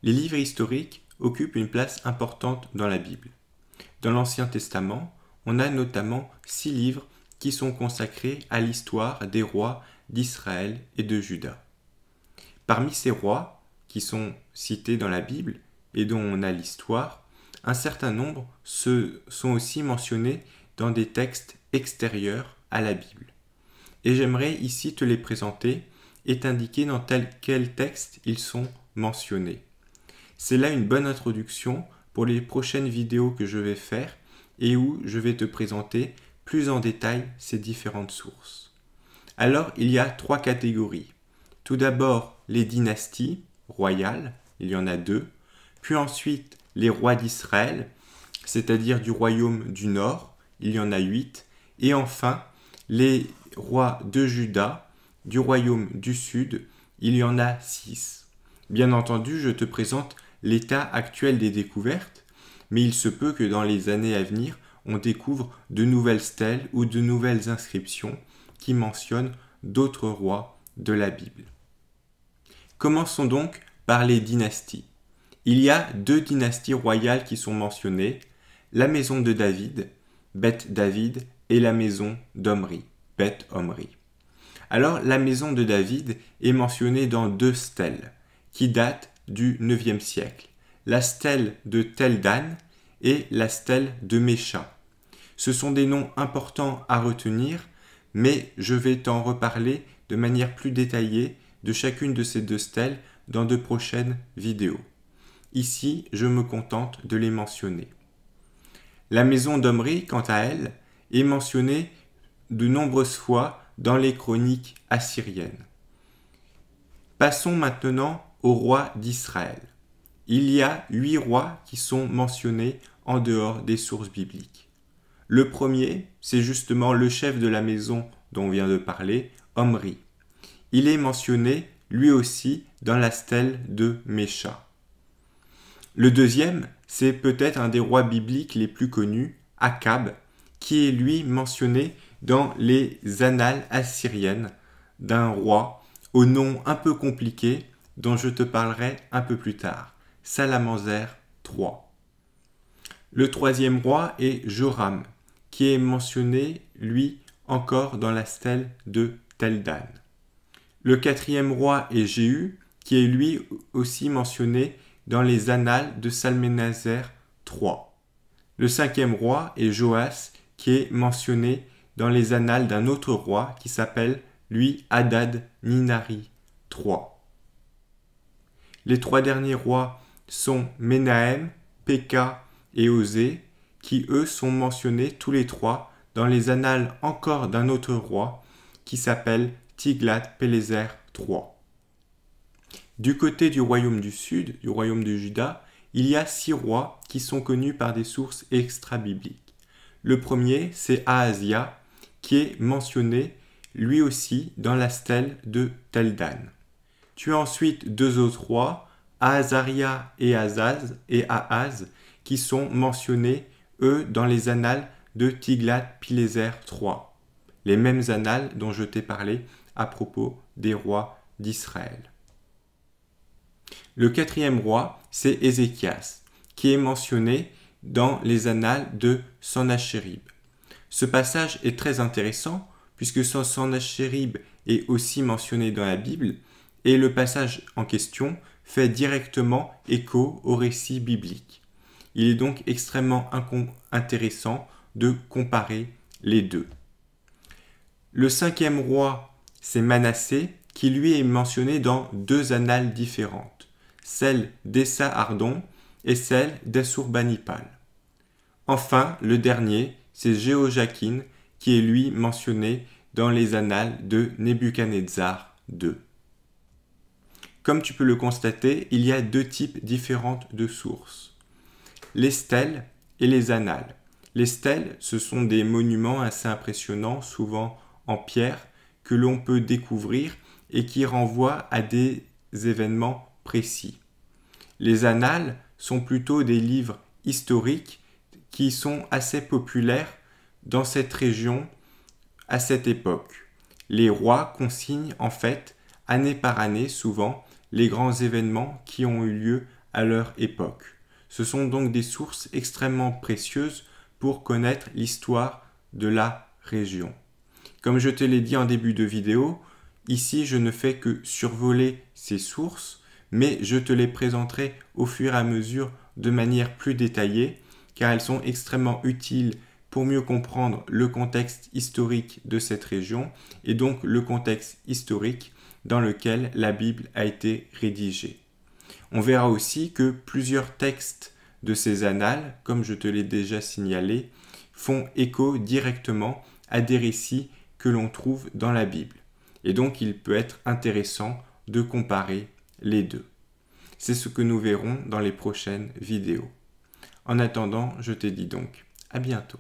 Les livres historiques occupent une place importante dans la Bible. Dans l'Ancien Testament, on a notamment 6 livres qui sont consacrés à l'histoire des rois d'Israël et de Juda. Parmi ces rois, qui sont cités dans la Bible et dont on a l'histoire, un certain nombre sont aussi mentionnés dans des textes extérieurs à la Bible. Et j'aimerais ici te les présenter et t'indiquer dans quel texte ils sont mentionnés. C'est là une bonne introduction pour les prochaines vidéos que je vais faire et où je vais te présenter plus en détail ces différentes sources. Alors, il y a 3 catégories. Tout d'abord, les dynasties royales, il y en a 2, puis ensuite les rois d'Israël, c'est-à-dire du royaume du Nord, il y en a 8, et enfin les rois de Juda, du royaume du Sud, il y en a 6. Bien entendu, je te présente l'état actuel des découvertes, mais il se peut que dans les années à venir, on découvre de nouvelles stèles ou de nouvelles inscriptions qui mentionnent d'autres rois de la Bible. Commençons donc par les dynasties. Il y a 2 dynasties royales qui sont mentionnées, la maison de David, Beth David, et la maison d'Omri, Beth Omri. Alors, la maison de David est mentionnée dans 2 stèles qui datent du 9e siècle, la stèle de Tel Dan et la stèle de Mécha. Ce sont des noms importants à retenir, mais je vais t'en reparler de manière plus détaillée de chacune de ces 2 stèles dans de prochaines vidéos. Ici, je me contente de les mentionner. La maison d'Omri, quant à elle, est mentionnée de nombreuses fois dans les chroniques assyriennes. Passons maintenant aux rois d'Israël. Il y a 8 rois qui sont mentionnés en dehors des sources bibliques. Le premier, c'est justement le chef de la maison dont on vient de parler, Omri. Il est mentionné, lui aussi, dans la stèle de Mécha. Le deuxième, c'est peut-être un des rois bibliques les plus connus, Akab, qui est lui mentionné dans les annales assyriennes d'un roi au nom un peu compliqué dont je te parlerai un peu plus tard, Salmaneser III. Le troisième roi est Joram, qui est mentionné, lui, encore dans la stèle de Tel Dan. Le quatrième roi est Jéhu, qui est lui aussi mentionné dans les annales de Salmaneser III. Le cinquième roi est Joas, qui est mentionné dans les annales d'un autre roi qui s'appelle, lui, Hadad Ninari III. Les 3 derniers rois sont Menahem, Péka et Osée, qui eux sont mentionnés tous les 3 dans les annales encore d'un autre roi qui s'appelle Tiglath-Pileser III. Du côté du royaume du Sud, du royaume de Juda, il y a 6 rois qui sont connus par des sources extra-bibliques. Le premier, c'est Ahazia, qui est mentionné lui aussi dans la stèle de Tel Dan. Tu as ensuite 2 autres rois, Ahazaria et Ahaz, qui sont mentionnés, eux, dans les annales de Tiglath-Pileser III, les mêmes annales dont je t'ai parlé à propos des rois d'Israël. Le quatrième roi, c'est Ézéchias, qui est mentionné dans les annales de Sennachérib. Ce passage est très intéressant puisque Sennachérib est aussi mentionné dans la Bible et le passage en question fait directement écho au récit biblique. Il est donc extrêmement intéressant de comparer les deux. Le cinquième roi, c'est Manassé, qui lui est mentionné dans 2 annales différentes, celle d'Essa-Ardon et celle d'Assurbanipal. Enfin, le dernier, c'est Jéhoiakin, qui est lui mentionné dans les annales de Nebuchadnezzar II. Comme tu peux le constater, il y a 2 types différents de sources. Les stèles et les annales. Les stèles, ce sont des monuments assez impressionnants, souvent en pierre, que l'on peut découvrir et qui renvoient à des événements précis. Les annales sont plutôt des livres historiques qui sont assez populaires dans cette région à cette époque. Les rois consignent en fait, année par année souvent, les grands événements qui ont eu lieu à leur époque. Ce sont donc des sources extrêmement précieuses pour connaître l'histoire de la région. Comme je te l'ai dit en début de vidéo, ici je ne fais que survoler ces sources, mais je te les présenterai au fur et à mesure de manière plus détaillée, car elles sont extrêmement utiles pour mieux comprendre le contexte historique de cette région et donc le contexte historique dans lequel la Bible a été rédigée. On verra aussi que plusieurs textes de ces annales, comme je te l'ai déjà signalé, font écho directement à des récits que l'on trouve dans la Bible. Et donc il peut être intéressant de comparer les deux. C'est ce que nous verrons dans les prochaines vidéos. En attendant, je te dis donc à bientôt.